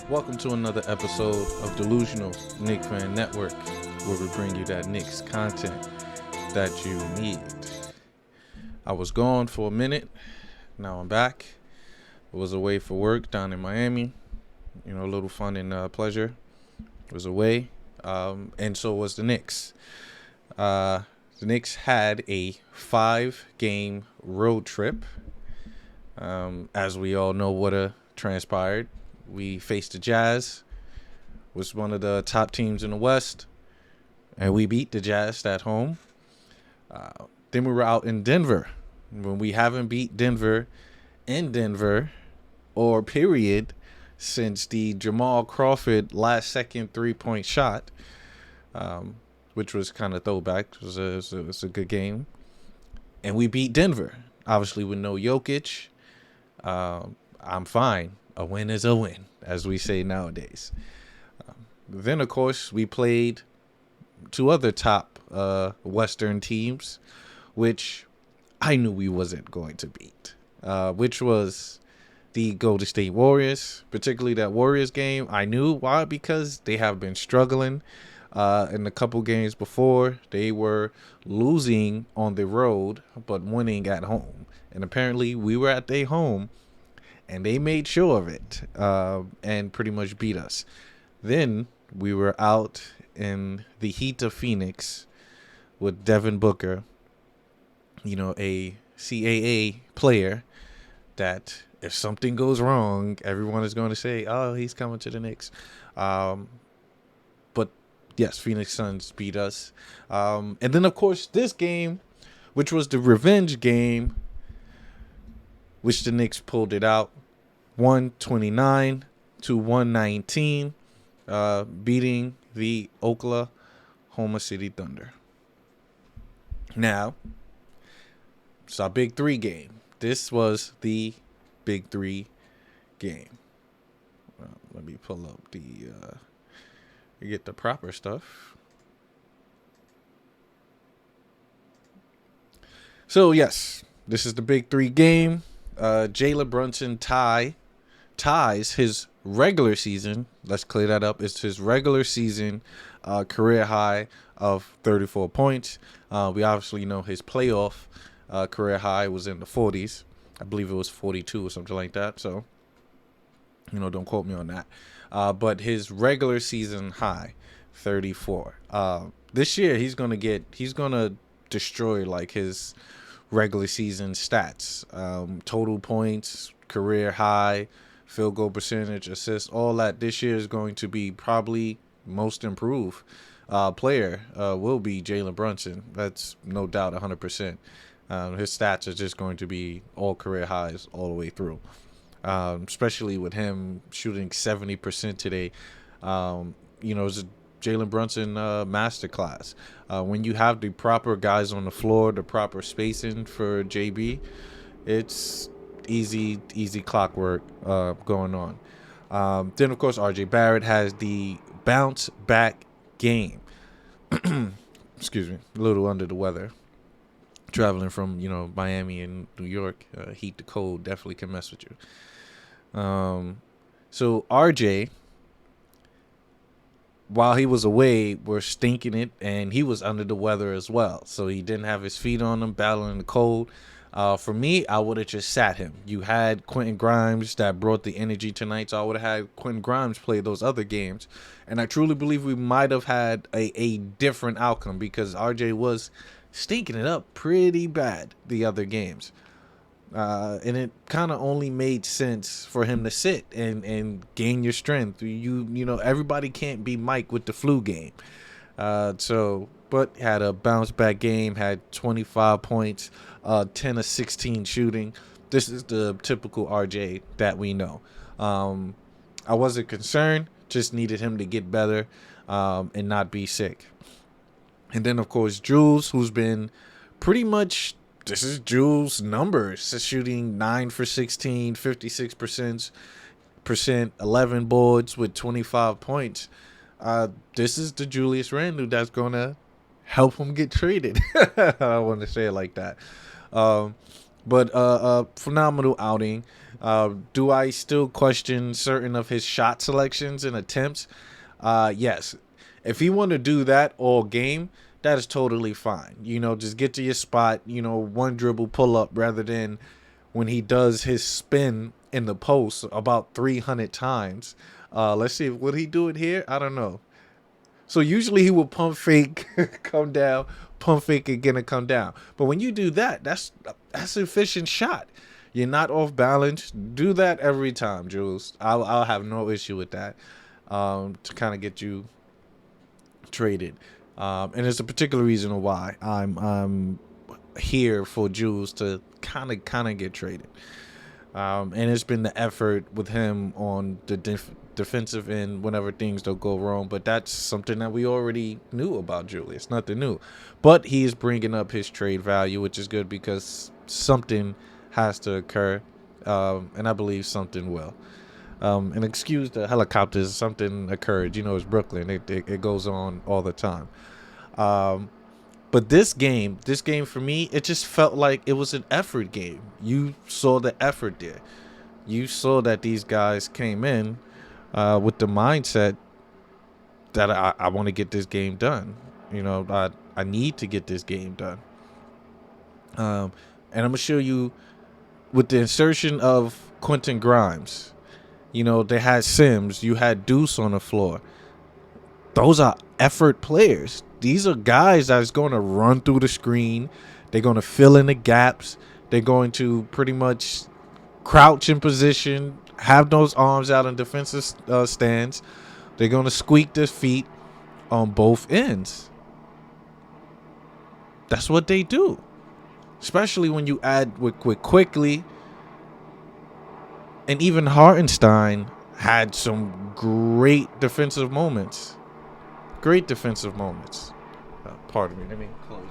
Welcome to another episode of Delusional Knicks Fan Network, where we bring you that Knicks content that you need. I was gone for a minute. Now I'm back. I was away for work down in Miami. A little fun and pleasure. Was away. And so was the Knicks. The Knicks had a 5-game road trip. As we all know what transpired. We faced the Jazz, was one of the top teams in the West, and we beat the Jazz at home. Then we were out in Denver. When we haven't beat Denver in Denver, or period, since the Jamal Crawford last-second three-point shot, which was kind of throwback. It was a good game. And we beat Denver, obviously with no Jokic. I'm fine. A win is a win, as we say nowadays. Then, of course, we played two other top Western teams, which I knew we wasn't going to beat, which was the Golden State Warriors, particularly that Warriors game. I knew why, because they have been struggling in a couple games before. They were losing on the road, but winning at home. And apparently we were at their home, and they made sure of it and pretty much beat us. Then we were out in the heat of Phoenix with Devin Booker, a CAA player that if something goes wrong, everyone is going to say, oh, he's coming to the Knicks. But yes, Phoenix Suns beat us. And then, of course, this game, which was the revenge game, which the Knicks pulled it out, 129-119, beating the Oklahoma City Thunder. Now, it's our Big Three game. This was the Big Three game. Let me pull up get the proper stuff. So, yes, this is the Big Three game. Jalen Brunson ties his regular season. Let's clear that up. It's his regular season career high of 34 points. We obviously know his playoff career high was in the 40s. I believe it was 42 or something like that. So, don't quote me on that. But his regular season high, 34. This year he's gonna destroy like his regular season stats, total points, career high, field goal percentage, assists, all that. This year is going to be probably most improved player will be Jalen Brunson. That's no doubt 100%. His stats are just going to be all career highs all the way through, especially with him shooting 70% today. It's a Jalen Brunson masterclass. When you have the proper guys on the floor, the proper spacing for JB, it's easy clockwork going on. Then, of course, RJ Barrett has the bounce back game. Excuse me, a little under the weather. Traveling from, Miami and New York, heat to cold definitely can mess with you. So RJ, while he was away, were stinking it, and he was under the weather as well. So he didn't have his feet on him, battling the cold. For me, I would have just sat him. You had Quentin Grimes that brought the energy tonight, so I would have had Quentin Grimes play those other games. And I truly believe we might have had a different outcome, because RJ was stinking it up pretty bad the other games. And it kind of only made sense for him to sit and gain your strength. Everybody can't be Mike with the flu game. But had a bounce back game, had 25 points, 10 of 16 shooting. This is the typical RJ that we know. I wasn't concerned, just needed him to get better and not be sick. And then, of course, Jules, who's been pretty much, this is Jules' numbers, shooting 9 for 16, 56%, 11 boards with 25 points. This is the Julius Randle that's going to help him get traded. I want to say it like that. But phenomenal outing. Do I still question certain of his shot selections and attempts? Yes. If he want to do that all game, that is totally fine. Just get to your spot. One dribble pull up rather than when he does his spin in the post about 300 times. Let's see. Will he do it here? I don't know. So usually he will pump fake, come down, pump fake again and come down. But when you do that, that's an efficient shot. You're not off balance. Do that every time, Jules. I'll have no issue with that. To kind of get you traded. And there's a particular reason why I'm here for Jules to kind of get traded. And it's been the effort with him on the defensive end whenever things don't go wrong. But that's something that we already knew about Julius. Nothing new. But he is bringing up his trade value, which is good because something has to occur. And I believe something will. And excuse the helicopters, something occurred. It's Brooklyn. It goes on all the time. But this game for me, it just felt like it was an effort game. You saw the effort there. You saw that these guys came in with the mindset that I want to get this game done. I need to get this game done. And I'm going to show you with the insertion of Quentin Grimes. They had Sims. You had Deuce on the floor. Those are effort players. These are guys that's going to run through the screen. They're going to fill in the gaps. They're going to pretty much crouch in position, have those arms out in defensive stands. They're going to squeak their feet on both ends. That's what they do. Especially when you add with quickly. And even Hartenstein had some great defensive moments. Great defensive moments. Pardon me. Let me close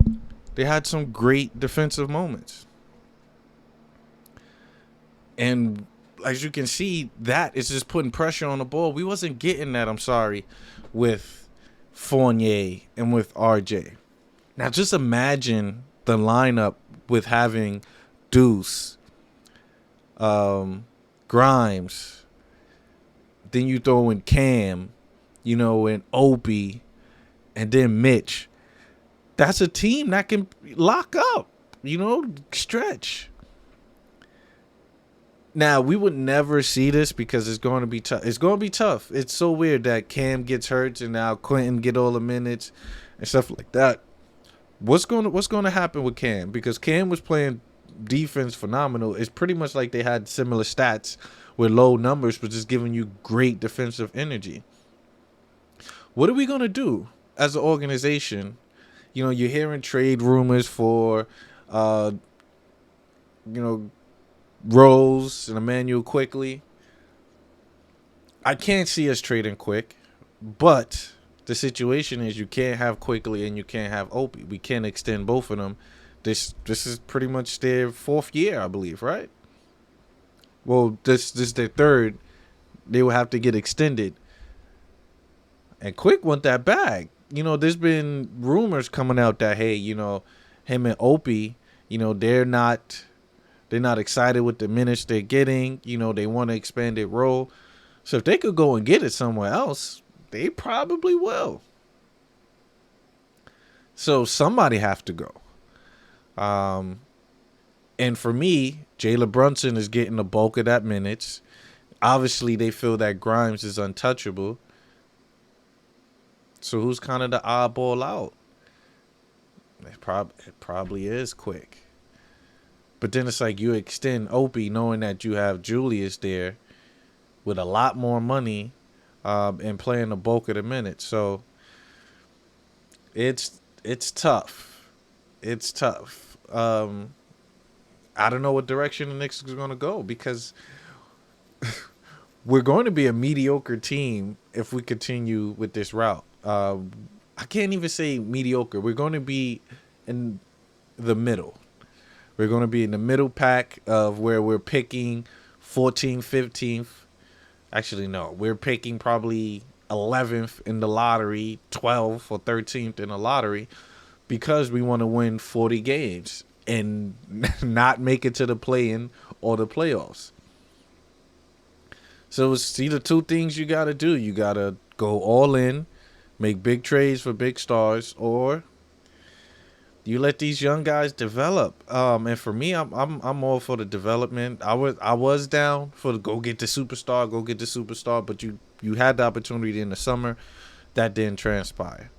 this. They had some great defensive moments. And as you can see, that is just putting pressure on the ball. We wasn't getting that, I'm sorry, with Fournier and with RJ. Now just imagine the lineup with having Duce, Grimes, then you throw in Cam, and Opie, and then Mitch. That's a team that can lock up, stretch. Now, we would never see this because it's going to be tough. It's going to be tough. It's so weird that Cam gets hurt and now Quentin get all the minutes and stuff like that. What's going to happen with Cam? Because Cam was playing defense phenomenal. It's pretty much like they had similar stats with low numbers, but just giving you great defensive energy. What are we going to do as an organization? You're hearing trade rumors for, Rose and Emmanuel Quickly. I can't see us trading Quick, but the situation is you can't have Quickly and you can't have Opie. We can't extend both of them. This is pretty much their fourth year, I believe, right? Well, this is their third. They will have to get extended. And Quick want that bag. There's been rumors coming out that, hey, him and Opie, they're not excited with the minutes they're getting. They want to expand their role. So if they could go and get it somewhere else, they probably will. So somebody have to go. And for me, Jalen Brunson is getting the bulk of that minutes. Obviously, they feel that Grimes is untouchable. So who's kind of the oddball out? It probably is Quick. But then it's like you extend Opie knowing that you have Julius there with a lot more money and playing the bulk of the minutes. So it's tough. It's tough. I don't know what direction the Knicks is going to go because we're going to be a mediocre team if we continue with this route. I can't even say mediocre. We're going to be in the middle. We're going to be in the middle pack of where we're picking 14th, 15th. Actually, no. We're picking probably 11th in the lottery, 12th or 13th in the lottery. because we want to win 40 games and not make it to the play-in or the playoffs. So it's either two things you got to do. You got to go all in, make big trades for big stars, or you let these young guys develop. And for me, I'm all for the development. I was down for the go get the superstar, but you had the opportunity in the summer. That didn't transpire.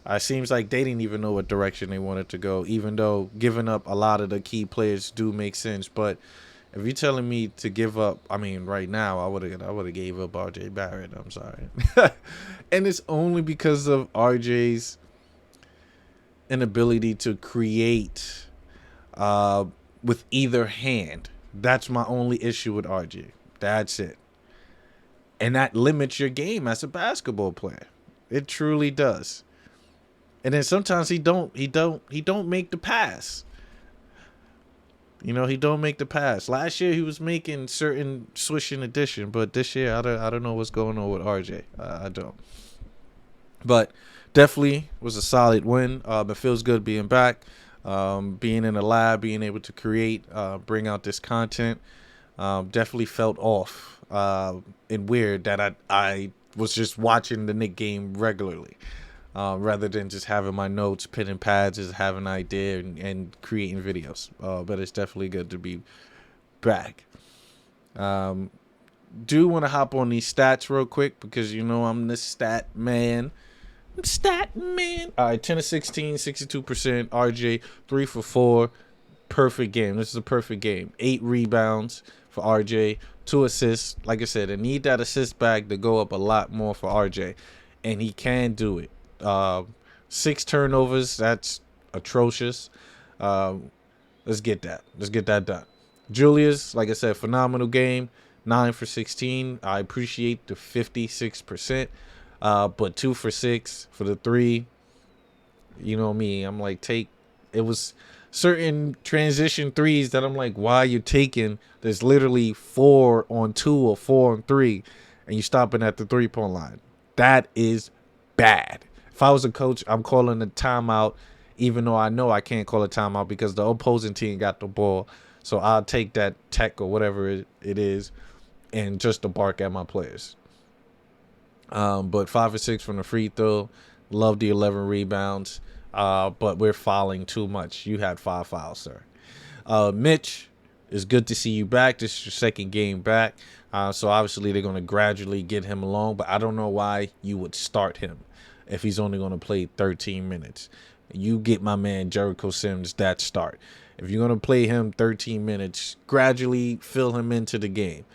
It seems like they didn't even know what direction they wanted to go, even though giving up a lot of the key players do make sense. But if you're telling me to give up, I mean, right now I would have gave up RJ Barrett. I'm sorry, and it's only because of RJ's inability to create with either hand. That's my only issue with RJ. That's it, and that limits your game as a basketball player. It truly does. And then sometimes he don't make the pass. You know, he don't make the pass. Last year he was making certain swish in addition, but this year I don't know what's going on with RJ. I don't. But definitely was a solid win. It feels good being back, being in the lab, being able to create, bring out this content. Definitely felt off and weird that I was just watching the Knicks game regularly. Rather than just having my notes, pen and pads, just having an idea and creating videos. But it's definitely good to be back. Do want to hop on these stats real quick because you know I'm the stat man. All right, 10 of 16, 62%. RJ, 3 for 4. Perfect game. This is a perfect game. 8 rebounds for RJ, 2 assists. Like I said, I need that assist bag to go up a lot more for RJ. And he can do it. 6 turnovers. That's atrocious. Let's get that done. Julius, like I said, phenomenal game. 9 for 16. I appreciate the 56%. But 2 for 6 for the 3. You know me. I'm like, it was certain transition threes that I'm like, why are you taking? There's literally 4 on 2 or 4 on 3, and you stopping at the 3-point line. That is bad. If I was a coach, I'm calling a timeout, even though I know I can't call a timeout because the opposing team got the ball. So I'll take that tech or whatever it is and just to bark at my players. But 5 for 6 from the free throw. Love the 11 rebounds. But we're fouling too much. You had 5 fouls, sir. Mitch, it's good to see you back. This is your second game back. So obviously they're going to gradually get him along. But I don't know why you would start him if he's only going to play 13 minutes. You get my man Jericho Sims that start. If you're going to play him 13 minutes, gradually fill him into the game.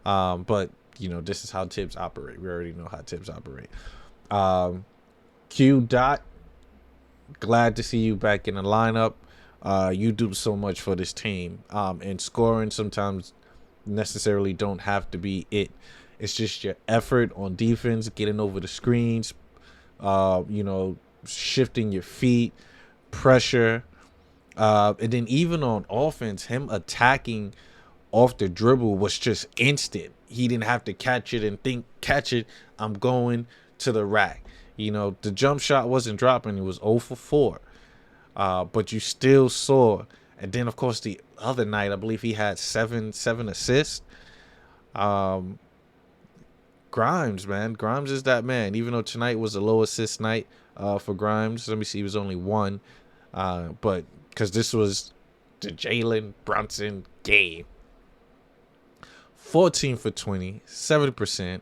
But, you know, this is how Tibbs operate. We already know how Tibbs operate. Q Dot, glad to see you back in the lineup. You do so much for this team. And scoring sometimes necessarily don't have to be it. It's just your effort on defense, getting over the screens, you know, shifting your feet, pressure. And then even on offense, him attacking off the dribble was just instant. He didn't have to catch it and think, catch it, I'm going to the rack. You know, the jump shot wasn't dropping. It was 0 for 4. But you still saw. And then, of course, the other night, I believe he had seven assists. Grimes, man. Grimes is that man. Even though tonight was a low assist night for Grimes. Let me see. He was only 1. But because this was the Jalen Brunson game. 14 for 20, 70%.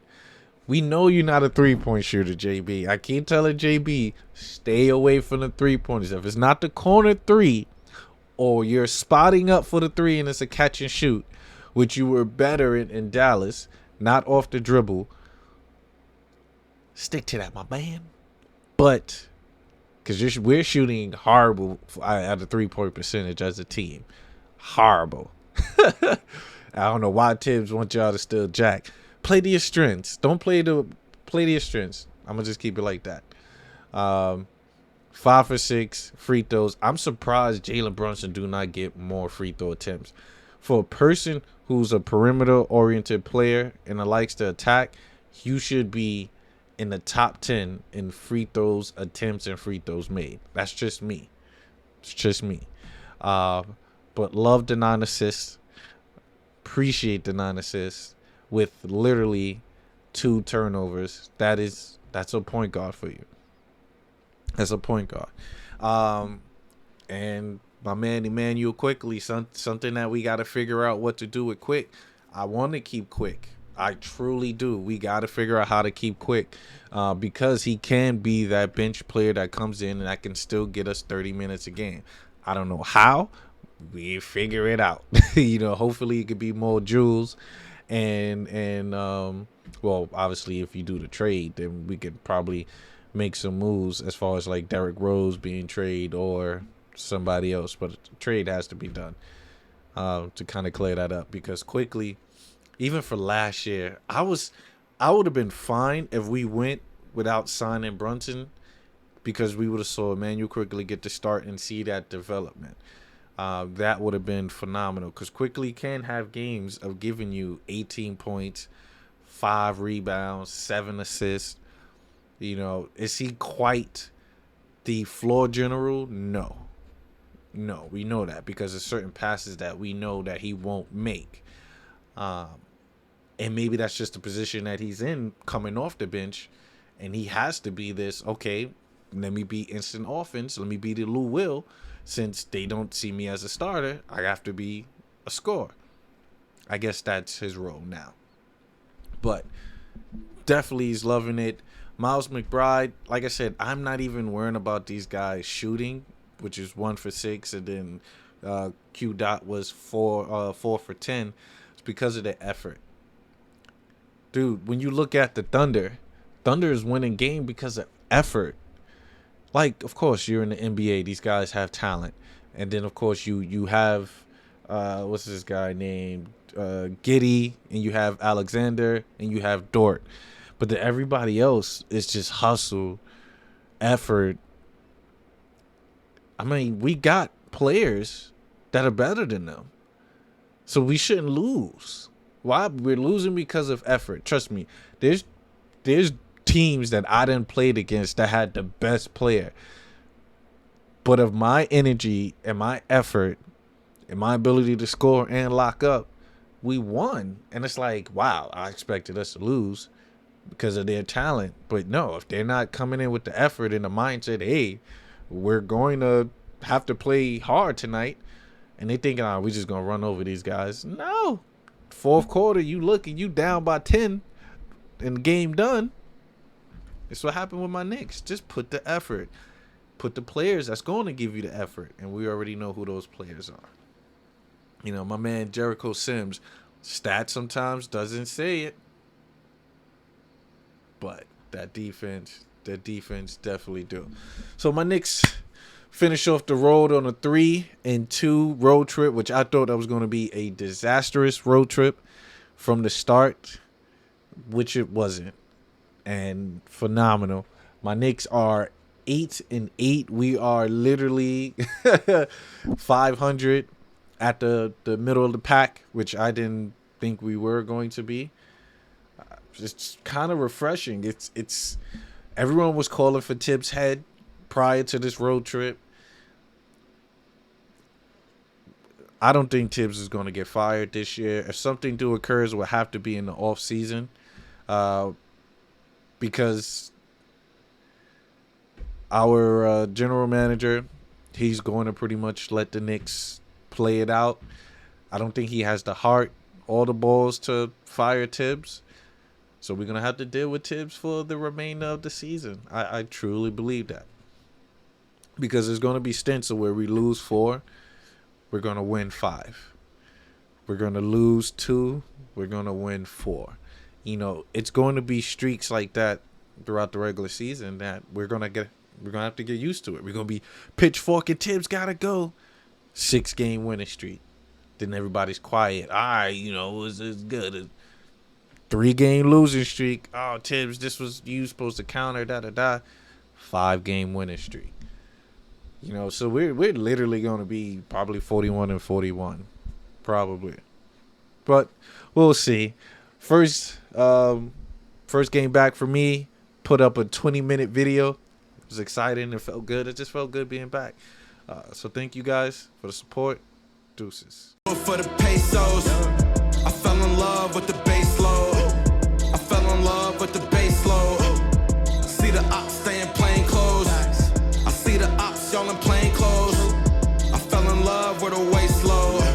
We know you're not a three-point shooter, JB. I keep telling JB, stay away from the three-pointers. If it's not the corner 3 or you're spotting up for the 3 and it's a catch and shoot, which you were better in Dallas, not off the dribble, stick to that, my man. But because we're shooting horrible at a three-point percentage as a team. Horrible. I don't know why Tibbs wants y'all to still jack. Play to your strengths. Don't play to your strengths. I'm gonna just keep it like that. 5 for 6 free throws. I'm surprised Jalen Brunson do not get more free throw attempts. For a person who's a perimeter-oriented player and likes to attack, you should be in the top 10 in free throws attempts and free throws made. That's just me. It's just me. But love the 9 assists. Appreciate the 9 assists with literally 2 turnovers. That's a point guard for you. That's a point guard. And my man Emmanuel Quickly, something that we got to figure out what to do with Quick. I want to keep Quick. I truly do. We got to figure out how to keep Quick because he can be that bench player that comes in and that can still get us 30 minutes a game. I don't know how. We figure it out. Hopefully it could be more Jules. And well, obviously if you do the trade, then we could probably make some moves as far as like Derrick Rose being traded or somebody else. But the trade has to be done to kind of clear that up because quickly, even for last year, I would have been fine if we went without signing Brunson because we would have saw Emmanuel Quickly get to start and see that development. That would have been phenomenal because Quickly can have games of giving you 18 points, 5 rebounds, 7 assists. Is he quite the floor general? No, we know that because there's certain passes that we know that he won't make. And maybe that's just the position that he's in coming off the bench. And he has to be this, okay, let me be instant offense. Let me be the Lou Will. Since they don't see me as a starter, I have to be a scorer. I guess that's his role now. But definitely he's loving it. Miles McBride, like I said, I'm not even worrying about these guys shooting, which is 1 for 6. And then Q Dot was 4 for 10. It's because of the effort. Dude, when you look at the Thunder is winning game because of effort. Like, of course, you're in the NBA. These guys have talent. And then, of course, you have, what's this guy named? Giddy, and you have Alexander, and you have Dort. But everybody else is just hustle, effort. I mean, we got players that are better than them. So we shouldn't lose. Why? We're losing because of effort. Trust me. There's teams that I didn't play against that had the best player. But of my energy and my effort and my ability to score and lock up, we won. And it's like, wow, I expected us to lose because of their talent. But no, if they're not coming in with the effort and the mindset, hey, we're going to have to play hard tonight. And they thinking, we're just going to run over these guys. No. Fourth quarter, you look and you down by 10 and the game done. It's what happened with my Knicks. Just put the effort. Put the players that's going to give you the effort. And we already know who those players are. My man Jericho Sims, stats sometimes doesn't say it. But that defense definitely do. So my Knicks finish off the road on a 3-2 road trip, which I thought that was going to be a disastrous road trip from the start, which it wasn't. And phenomenal. My Knicks are 8-8. We are literally 500 at the middle of the pack, which I didn't think we were going to be. It's kind of refreshing. It's everyone was calling for Tibbs' head prior to this road trip. I don't think Tibbs is going to get fired this year. If something do occurs, it will have to be in the off season. Because our general manager, he's going to pretty much let the Knicks play it out. I don't think he has the heart or the balls to fire Tibbs. So we're going to have to deal with Tibbs for the remainder of the season. I truly believe that. Because there's going to be stints where we lose 4, we're going to win 5. We're going to lose 2, we're going to win 4. It's going to be streaks like that throughout the regular season that we're going to have to get used to it. We're going to be pitchforking, Tibbs got to go. 6-game winning streak. Then everybody's quiet. All right, it's good. 3-game losing streak. Oh, Tibbs, this was you supposed to counter, 5-game winning streak. So we're literally going to be probably 41-41. Probably. But we'll see. First game back for me, put up a 20-minute video. It was exciting. It felt good. It just felt good being back. So thank you guys for the support. Deuces. For the pesos, I fell in love with the bass load. I fell in love with the bass load. See the ops staying plain clothes. I see the ops y'all in plain clothes. I fell in love with a waist load.